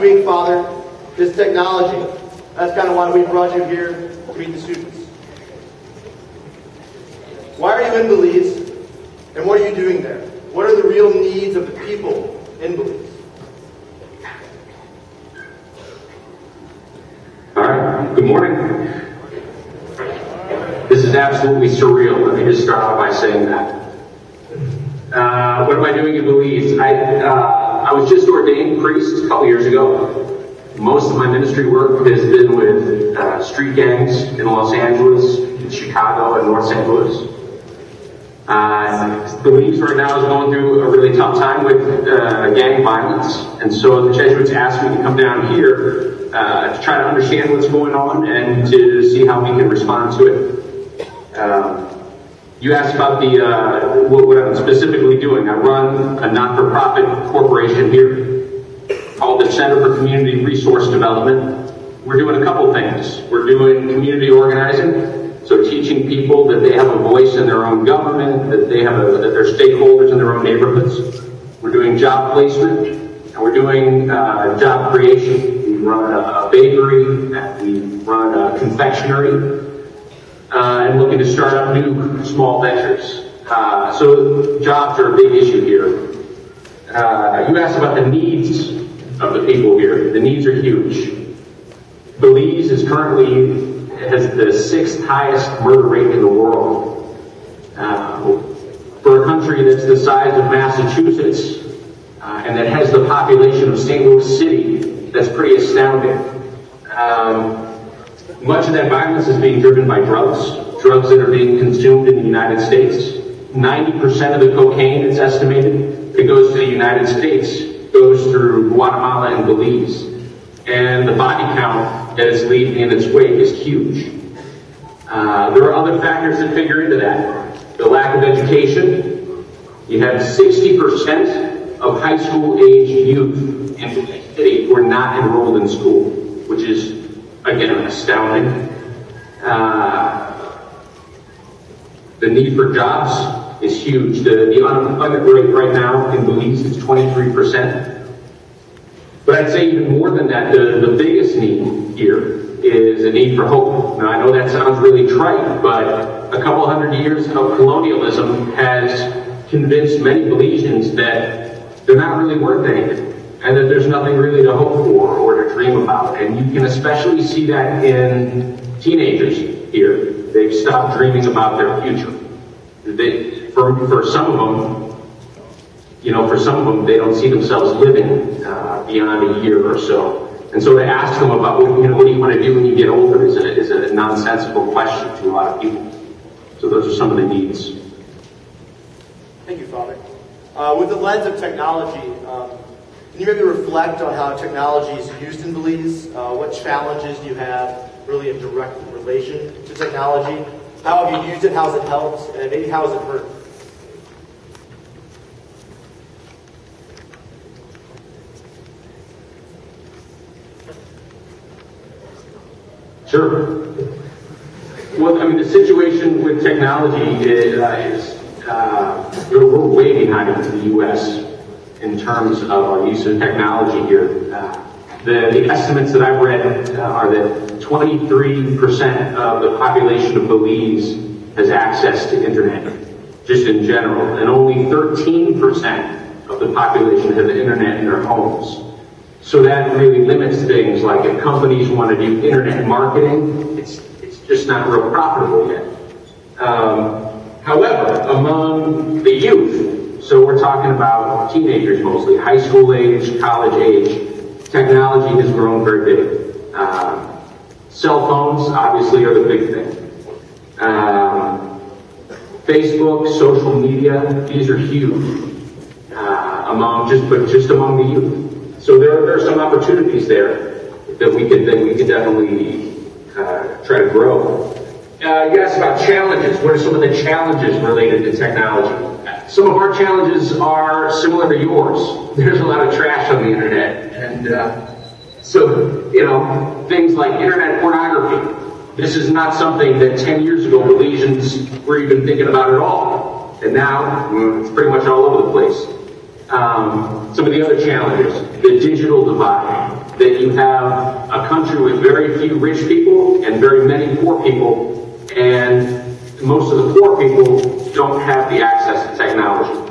week, Father, is technology. That's kind of why we brought you here to meet the students. Why are you in Belize, and what are you doing there? What are the real needs of the people in Belize? All right, good morning. This is absolutely surreal. Let me just start off by saying that. What am I doing in Belize? I was just ordained priest a couple years ago. Most of my ministry work has been with street gangs in Los Angeles, in Chicago, and North St. Louis. Belize right now is going through a really tough time with gang violence, and so the Jesuits asked me to come down here to try to understand what's going on and to see how we can respond to it. You asked about what I'm specifically doing. I run a not-for-profit corporation here called the Center for Community Resource Development. We're doing a couple things. We're doing community organizing, so teaching people that they have a voice in their own government, that they're stakeholders in their own neighborhoods. We're doing job placement, and we're doing job creation. We run a bakery, and we run a confectionery, and looking to start up new small ventures. So jobs are a big issue here. You asked about the needs of the people here. The needs are huge. Belize has the 6th highest murder rate in the world. For a country that's the size of Massachusetts and that has the population of St. Louis City, that's pretty astounding. Much of that violence is being driven by drugs that are being consumed in the United States. 90% of the cocaine, it's estimated, that goes to the United States goes through Guatemala and Belize. And the body count that is leaving in its wake is huge. There are other factors that figure into that. The lack of education. You have 60% of high school age youth in Belize City who are not enrolled in school, which is, again, astounding. The need for jobs is huge. The unemployment rate right now in Belize is 23%. But I'd say even more than that, the biggest need here is a need for hope. Now, I know that sounds really trite, but a couple hundred years of colonialism has convinced many Belizeans that they're not really worth anything, and that there's nothing really to hope for or to dream about. And you can especially see that in teenagers here. They've stopped dreaming about their future. For some of them, they don't see themselves living beyond a year or so. And so to ask them about what do you want to do when you get older is a nonsensical question to a lot of people. So those are some of the needs. Thank you, Father. With the lens of technology, can you maybe reflect on how technology is used in Belize? What challenges do you have really in direct relation to technology? How have you used it? How has it helped? And maybe how has it hurt? Sure. Well, I mean, the situation with technology is we're way behind the U.S. in terms of our use of technology here. The estimates that I've read are that 23% of the population of Belize has access to internet, just in general, and only 13% of the population has internet in their homes. So that really limits things like if companies want to do internet marketing, it's just not real profitable yet. However, among the youth, so we're talking about teenagers mostly, high school age, college age, technology has grown very big. Cell phones obviously are the big thing. Facebook, social media, these are huge among the youth. So there are some opportunities there that we could definitely try to grow. You asked about challenges. What are some of the challenges related to technology? Some of our challenges are similar to yours. There's a lot of trash on the internet, and so things like internet pornography. This is not something that 10 years ago Belizeans were even thinking about at all, and now it's pretty much all over the place. Some of the other challenges, the digital divide. that you have a country with very few rich people and very many poor people, and most of the poor people don't have the access to technology.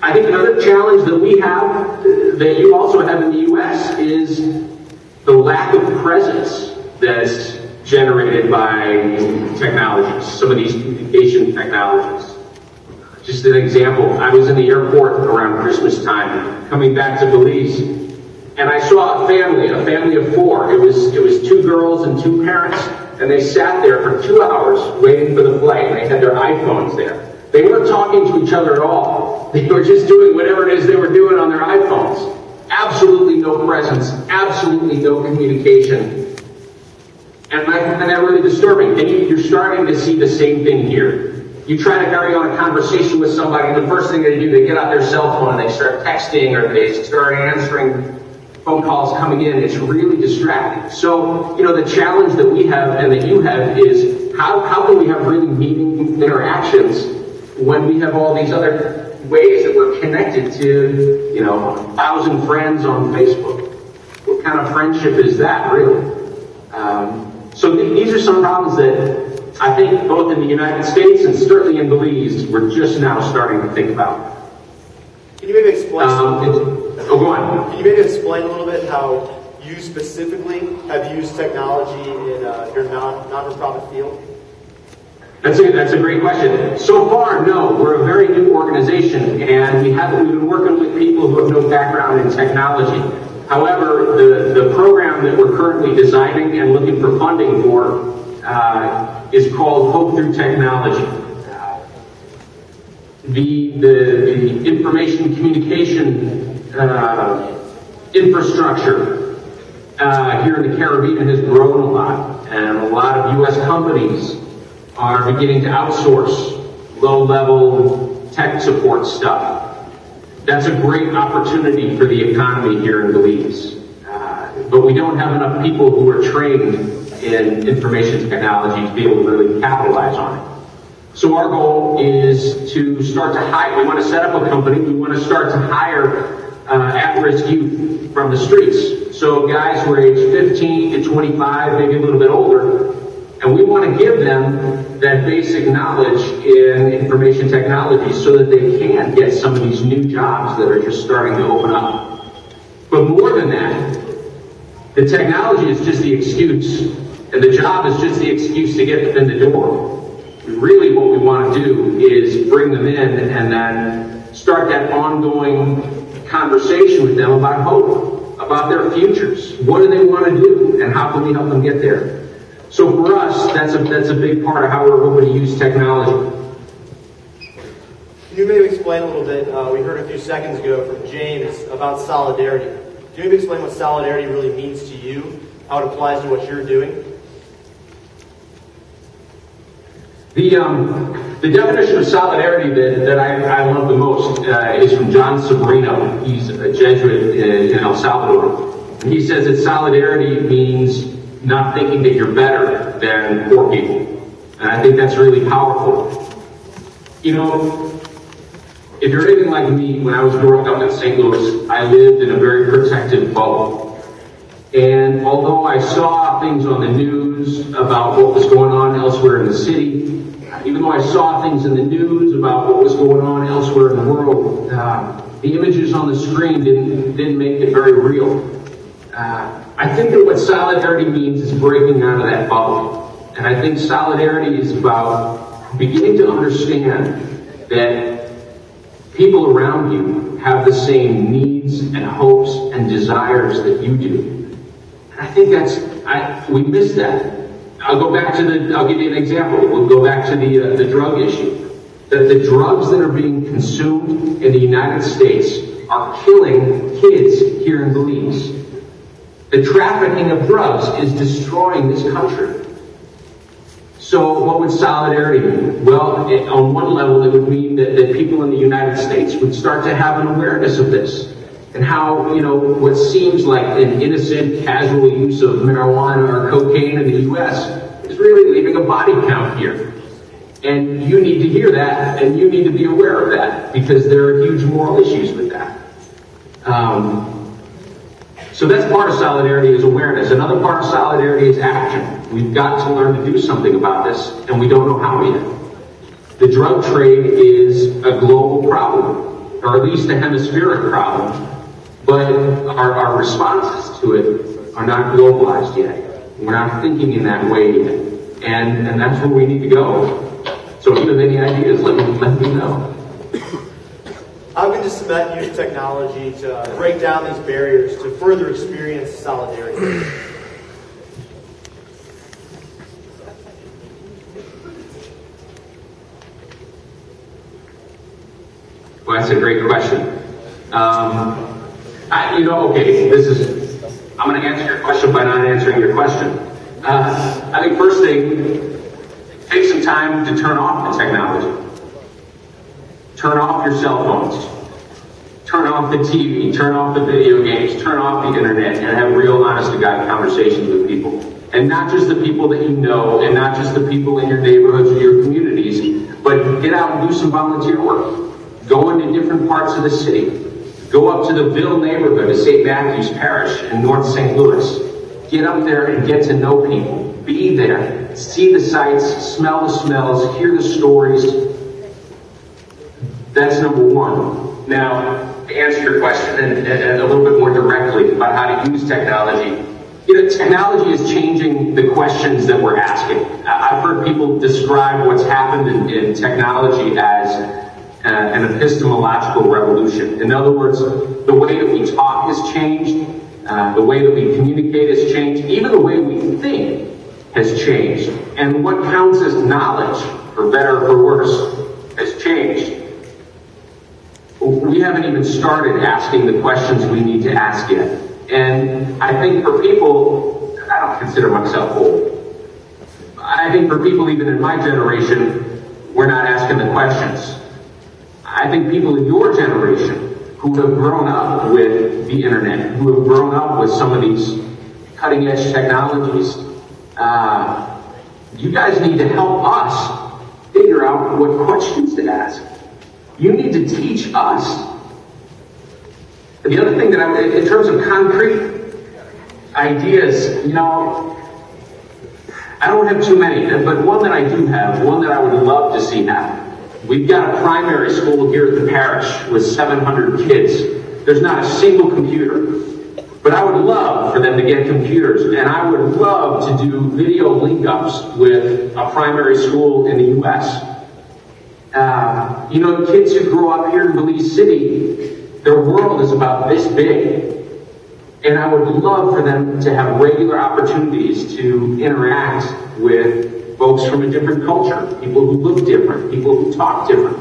I think another challenge that we have, that you also have in the U.S., is the lack of presence that's generated by technologies, some of these communication technologies. Just an example, I was in the airport around Christmas time, coming back to Belize, and I saw a family of four. It was 2 girls and 2 parents, and they sat there for 2 hours waiting for the flight, and they had their iPhones there. They weren't talking to each other at all. They were just doing whatever it is they were doing on their iPhones. Absolutely no presence, absolutely no communication. And I find that really disturbing. And you're starting to see the same thing here. You try to carry on a conversation with somebody, and the first thing they do, they get out their cell phone and they start texting, or they start answering phone calls coming in. It's really distracting. So, the challenge that we have and that you have is how can we have really meaningful interactions when we have all these other ways that we're connected to, 1,000 friends on Facebook? What kind of friendship is that, really? So these are some problems that I think both in the United States and certainly in Belize, we're just now starting to think about. Can you maybe explain? Go on. Can you maybe explain a little bit how you specifically have used technology in your non-for-profit field? That's a great question. So far, no. We're a very new organization, and we've been working with people who have no background in technology. However, the program that we're currently designing and looking for funding for is called Hope Through Technology. The information communication infrastructure here in the Caribbean has grown a lot, and a lot of U.S. companies are beginning to outsource low-level tech support stuff. That's a great opportunity for the economy here in Belize. But we don't have enough people who are trained in information technology to be able to really capitalize on it. So our goal is to start to hire. We want to set up a company. We want to start to hire at-risk youth from the streets. So guys who are age 15 to 25, maybe a little bit older, and we want to give them that basic knowledge in information technology so that they can get some of these new jobs that are just starting to open up. But more than that, the technology is just the excuse, and the job is just the excuse to get them in the door. Really what we want to do is bring them in and then start that ongoing conversation with them about hope, about their futures. What do they want to do, and how can we help them get there? So for us, that's a big part of how we're hoping to use technology. Can you maybe explain a little bit, we heard a few seconds ago from James about solidarity. Can you maybe explain what solidarity really means to you, how it applies to what you're doing? The definition of solidarity that I love the most is from John Sobrino. He's a Jesuit in El Salvador. And he says that solidarity means not thinking that you're better than poor people. And I think that's really powerful. If you're anything like me, when I was growing up in St. Louis, I lived in a very protective bubble. And although I saw things on the news about what was going on elsewhere in the city, even though I saw things in the news about what was going on elsewhere in the world, the images on the screen didn't make it very real. I think that what solidarity means is breaking out of that bubble. And I think solidarity is about beginning to understand that people around you have the same needs and hopes and desires that you do. And I think we miss that. I'll give you an example. We'll go back to the drug issue. That the drugs that are being consumed in the United States are killing kids here in Belize. The trafficking of drugs is destroying this country. So what would solidarity mean? Well, on one level, it would mean that people in the United States would start to have an awareness of this. And how, what seems like an innocent, casual use of marijuana or cocaine in the U.S. is really leaving a body count here. And you need to hear that, and you need to be aware of that, because there are huge moral issues with that. So that's part of solidarity is awareness. Another part of solidarity is action. We've got to learn to do something about this, and we don't know how yet. The drug trade is a global problem, or at least a hemispheric problem, but our responses to it are not globalized yet. We're not thinking in that way yet, and that's where we need to go. So if you have any ideas, let me know. How can the Smet use technology to break down these barriers to further experience solidarity? Well, that's a great question. I'm going to answer your question by not answering your question. I think first thing, take some time to turn off the technology. Turn off your cell phones. Turn off the TV. Turn off the video games. Turn off the internet and have real, honest-to-God conversations with people. And not just the people that you know, and not just the people in your neighborhoods or your communities, but get out and do some volunteer work. Go into different parts of the city. Go up to the Ville neighborhood of St. Matthew's Parish in North St. Louis. Get up there and get to know people. Be there. See the sights, smell the smells, hear the stories. That's number one. Now, to answer your question and a little bit more directly about how to use technology, technology is changing the questions that we're asking. I've heard people describe what's happened in technology as an epistemological revolution. In other words, the way that we talk has changed, the way that we communicate has changed, even the way we think has changed. And what counts as knowledge, for better or for worse, has changed. We haven't even started asking the questions we need to ask yet. And I think for people, I don't consider myself old. I think for people even in my generation, we're not asking the questions. I think people in your generation who have grown up with the internet, who have grown up with some of these cutting edge technologies, you guys need to help us figure out what questions to ask. You need to teach us. The other thing that in terms of concrete ideas, I don't have too many, but one that I do have, one that I would love to see happen. We've got a primary school here at the parish with 700 kids. There's not a single computer. But I would love for them to get computers, and I would love to do video link-ups with a primary school in the U.S. Kids who grow up here in Belize City, their world is about this big. And I would love for them to have regular opportunities to interact with folks from a different culture, people who look different, people who talk different.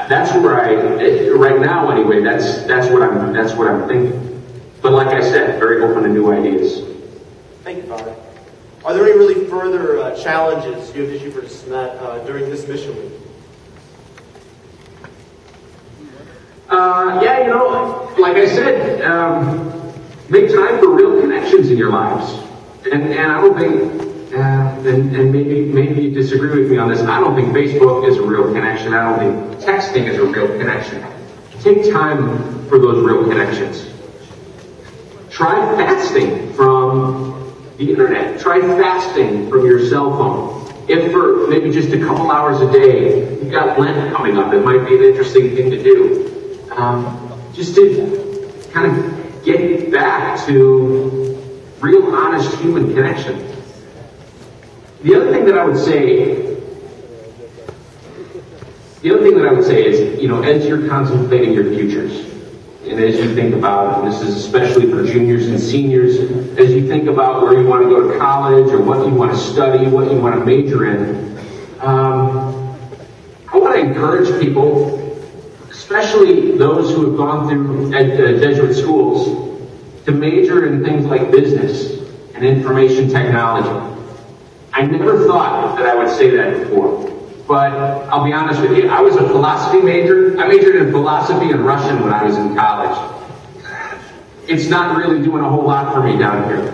That's where right now anyway, that's what I'm thinking. But like I said, very open to new ideas. Thank you, Father. Are there any really further challenges you have issued for Smet during this mission week? Like I said, make time for real connections in your lives. And I don't think, and maybe you disagree with me on this, I don't think Facebook is a real connection. I don't think texting is a real connection. Take time for those real connections. Try fasting from the internet. Try fasting from your cell phone. If for maybe just a couple hours a day, you've got Lent coming up, it might be an interesting thing to do. Just to kind of get back to real, honest human connection. The other thing that I would say is, as you're contemplating your futures, and as you think about, and this is especially for juniors and seniors, as you think about where you want to go to college or what you want to study, what you want to major in, I want to encourage people, especially those who have gone through Jesuit schools, to major in things like business and information technology. I never thought that I would say that before, but I'll be honest with you, I was a philosophy major. I majored in philosophy and Russian when I was in college. It's not really doing a whole lot for me down here.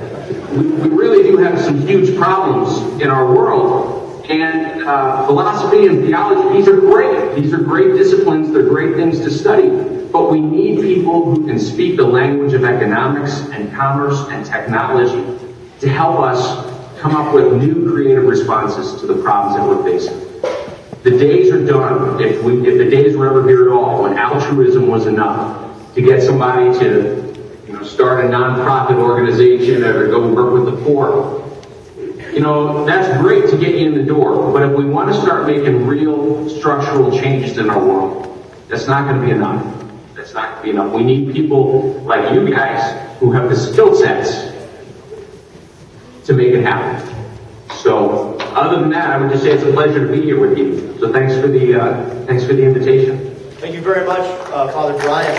We really do have some huge problems in our world. And philosophy and theology, these are great. These are great disciplines. They're great things to study. But we need people who can speak the language of economics and commerce and technology to help us come up with new creative responses to the problems that we're facing. The days are done, if the days were ever here at all, when altruism was enough to get somebody to start a nonprofit organization or to go work with the poor. That's great to get you in the door, but if we want to start making real structural changes in our world, that's not going to be enough. That's not going to be enough. We need people like you guys who have the skill sets to make it happen. So, other than that, I would just say it's a pleasure to be here with you. So thanks for the invitation. Thank you very much, Father Brian.